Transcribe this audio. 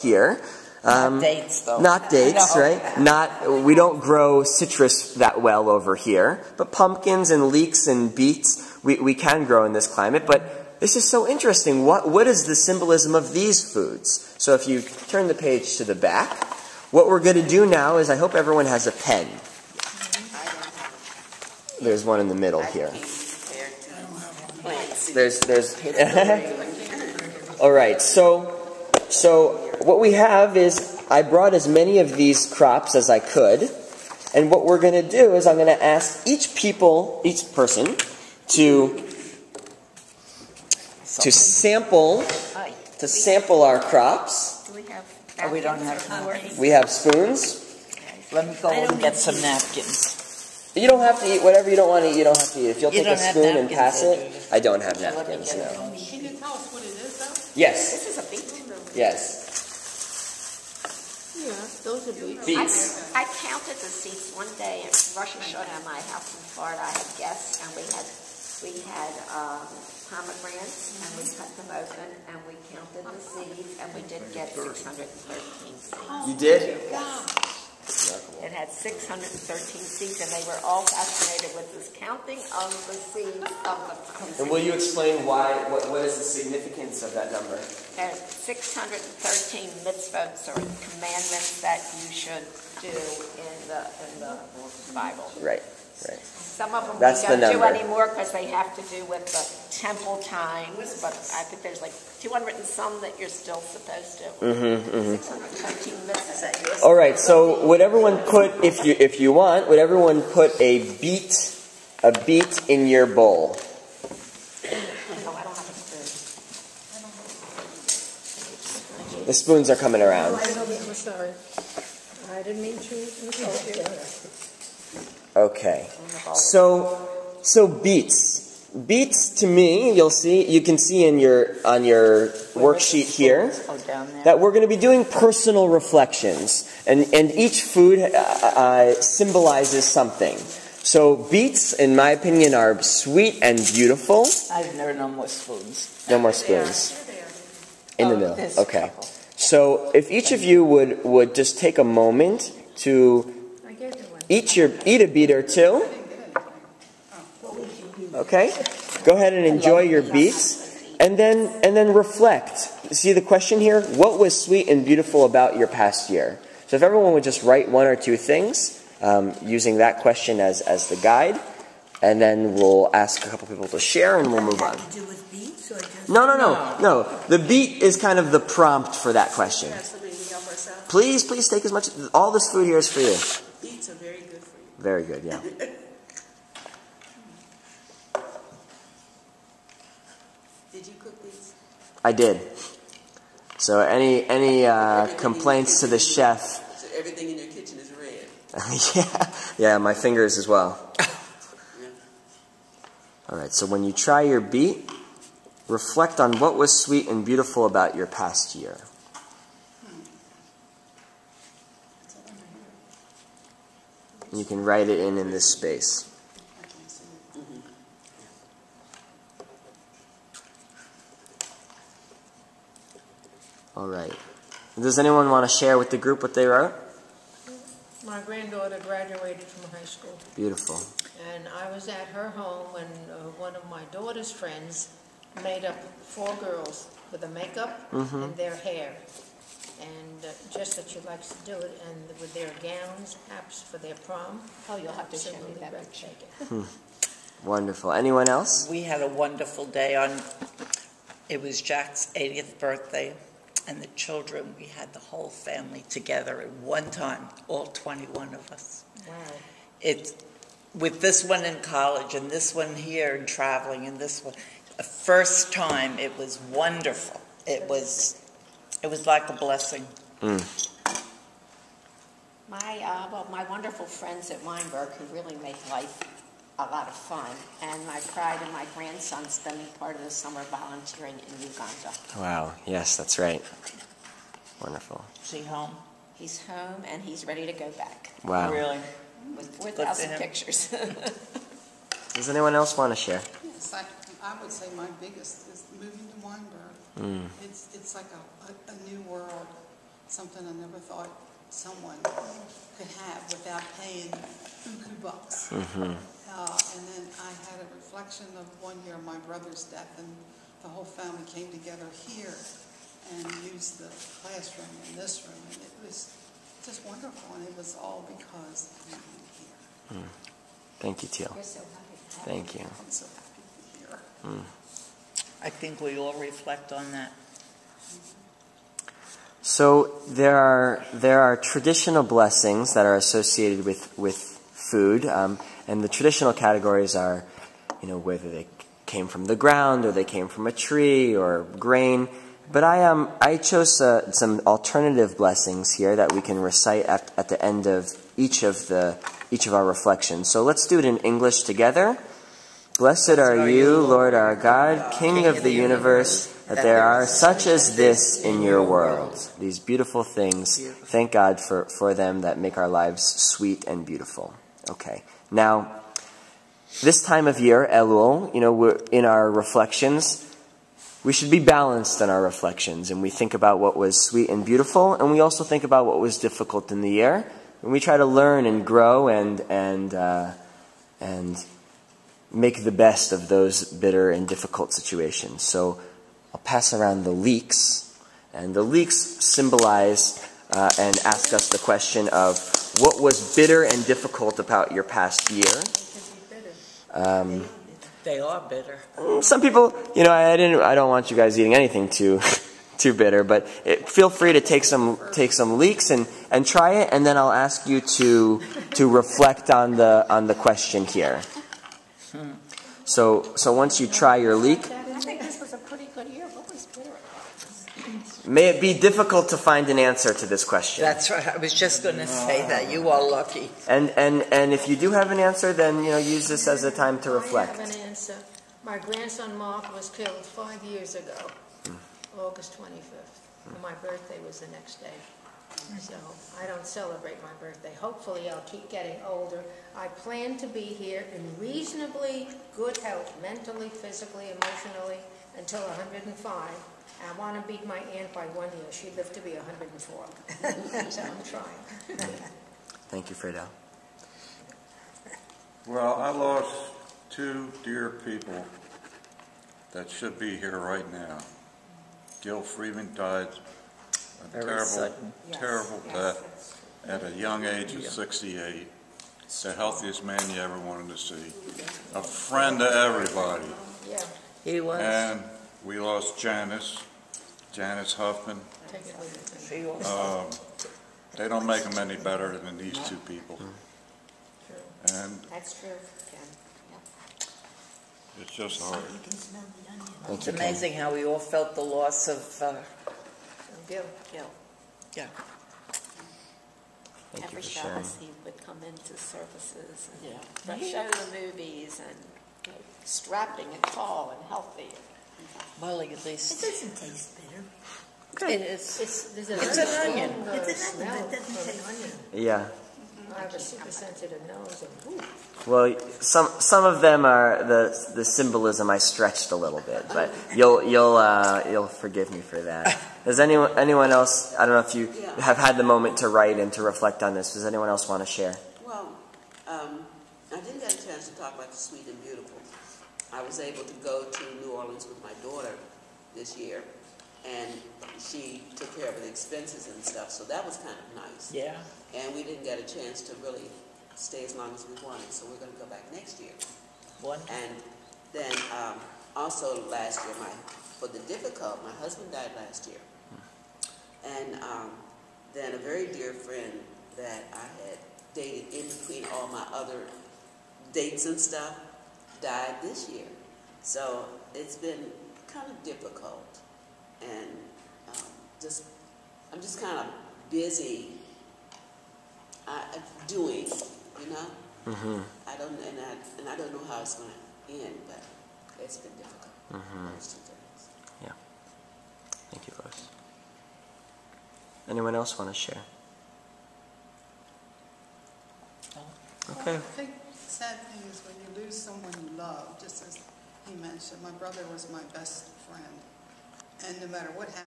here. Not dates, though. Not dates, No. right? We don't grow citrus that well over here, but pumpkins and leeks and beets we can grow in this climate. But this is so interesting. What is the symbolism of these foods? So if you turn the page to the back, what we're going to do now is, I hope everyone has a pen. There's one in the middle here. All right, so what we have is, I brought as many of these crops as I could, and what we're going to do is I'm going to ask each person to sample our crops. We don't have napkins. We have spoons. Let me go and get some napkins. You don't have to eat whatever you don't want to eat. You don't have to eat. If you'll take a spoon and pass do it, I don't have napkins. No. Can you tell us what it is, though? Yes. This is a beet. Yes. Yeah, those are beets. Beets. I counted the seeds one day at Rosh Hashanah at my house in Florida. I had guests, and we had pomegranates, and we cut them open, and we counted the seeds, and we did get 613 seeds. You did? It had 613 seeds, and they were all fascinated with this counting of the seeds of the pumpkin. And will you explain what is the significance of that number? There's 613 mitzvot, or commandments, that you should do in the Bible. Right. Some of them That's we don't the do number. anymore because they have to do with the temple times, but I think there's like 200 and some that you're still supposed to. 613 mitzvot. All right. So would everyone put, if you want, would everyone put a beet in your bowl? No, I don't have a spoon. The spoons are coming around. I'm sorry. I didn't mean to insult you. Okay. So beets. Beets, to me, you can see on your worksheet here that we're going to be doing personal reflections, and each food symbolizes something. So beets, in my opinion, are sweet and beautiful. I've never no more spoons. No more spoons. In the middle. Okay. So if each of you would just take a moment to eat a beet or two. Okay? Go ahead and enjoy your beets, and then reflect. See the question here? What was sweet and beautiful about your past year? So if everyone would just write one or two things, using that question as the guide, and then we'll ask a couple people to share, and we'll move on. No. The beet is kind of the prompt for that question. Please take as much. All this food here is for you. Beets are very good for you. Very good, yeah. Did you cook these? I did. So any complaints to the chef? So everything in your kitchen is red. Yeah, my fingers as well. All right, so when you try your beet, reflect on what was sweet and beautiful about your past year. You can write it in this space. All right. Does anyone want to share with the group what they wrote? My granddaughter graduated from high school. Beautiful. And I was at her home when one of my daughter's friends made up 4 girls with the makeup and their hair. And just that she likes to do it, and with their gowns, apps for their prom. Oh, you'll have to show me that picture. Wonderful. Anyone else? We had a wonderful day it was Jack's 80th birthday, and the children, we had the whole family together at one time, all 21 of us. Wow. With this one in college, and this one here and traveling, and this one, the first time, it was wonderful. It was like a blessing. My wonderful friends at Weinberg, who really make life a lot of fun, and my pride and my grandson spending part of the summer volunteering in Uganda. Wow. Yes, that's right. Wonderful. Is he home? He's home, and he's ready to go back. Wow. Really? With some pictures. Does anyone else want to share? Yes, I would say my biggest is moving to Weinberg. It's like a new world. something I never thought someone could have without paying $2. And then I had a reflection of one year of my brother's death, and the whole family came together here and used the classroom in this room, and it was just wonderful, and it was all because of being here. Thank you, Teal. We're so happy. Thank you. I'm so happy to be here. I think we all reflect on that. So there are traditional blessings that are associated with food, and the traditional categories are, whether they came from the ground or they came from a tree or grain. But I chose some alternative blessings here that we can recite at the end of each of our reflections. So let's do it in English together. Blessed are you, Lord our God, King of the universe, that there are such as this in your world. These beautiful things, thank God for them that make our lives sweet and beautiful. Okay, now, this time of year, Elul, we're in our reflections, we should be balanced in our reflections, and we think about what was sweet and beautiful, and we also think about what was difficult in the year, and we try to learn and grow and make the best of those bitter and difficult situations. So I'll pass around the leeks, and the leeks symbolize and ask us the question of what was bitter and difficult about your past year. They are bitter. Some people, I don't want you guys eating anything too bitter, but feel free to take some leeks and try it, and then I'll ask you to reflect on the question here. So once you try your leek, I think this was a pretty good year. What was bitter? may it be difficult to find an answer to this question. That's right. I was just going to say that. You are lucky. And if you do have an answer, then use this as a time to reflect. I have an answer. My grandson Mark was killed 5 years ago, August 25th. And my birthday was the next day. So I don't celebrate my birthday. Hopefully I'll keep getting older. I plan to be here in reasonably good health, mentally, physically, emotionally, until 105. I want to beat my aunt by 1 year. She lived to be 104. So I'm trying. Thank you, Fredo. Well, I lost two dear people that should be here right now. Gil Freeman died a terrible death at a young age of 68. The healthiest man you ever wanted to see. A friend to everybody. Yeah. He was. And we lost Janice Huffman. She was. They don't make them any better than these two people. And That's true, Ken. it's just hard. It's amazing how we all felt the loss of Gil. Yeah. Thank you Every for show sharing. he would come into services and show the movies and strapping and tall and healthy. Well, at least It doesn't taste bitter. it is. It's an onion. It's an onion, but it doesn't taste onion. Yeah. I have a super sensitive nose. And, Well, some of them are the symbolism I stretched a little bit, but you'll forgive me for that. Does anyone else? I don't know if you have had the moment to write and to reflect on this. Does anyone else want to share? Well, I didn't get a chance to talk about the sweet and beautiful. I was able to go to New Orleans with my daughter this year, and she took care of the expenses and stuff, so that was kind of nice. Yeah. And we didn't get a chance to really stay as long as we wanted, so we're going to go back next year. Wonderful. And then also last year, for the difficult, my husband died last year. And then a very dear friend that I had dated in between all my other dates and stuff died this year. So it's been kind of difficult. And I'm just kind of busy doing, Mm-hmm. I don't know how it's going to end, but it's been difficult. Those two things. Yeah. Thank you, Lois. Anyone else want to share? Okay. I think the sad thing is when you lose someone you love, just as he mentioned, my brother was my best friend. And no matter what happened,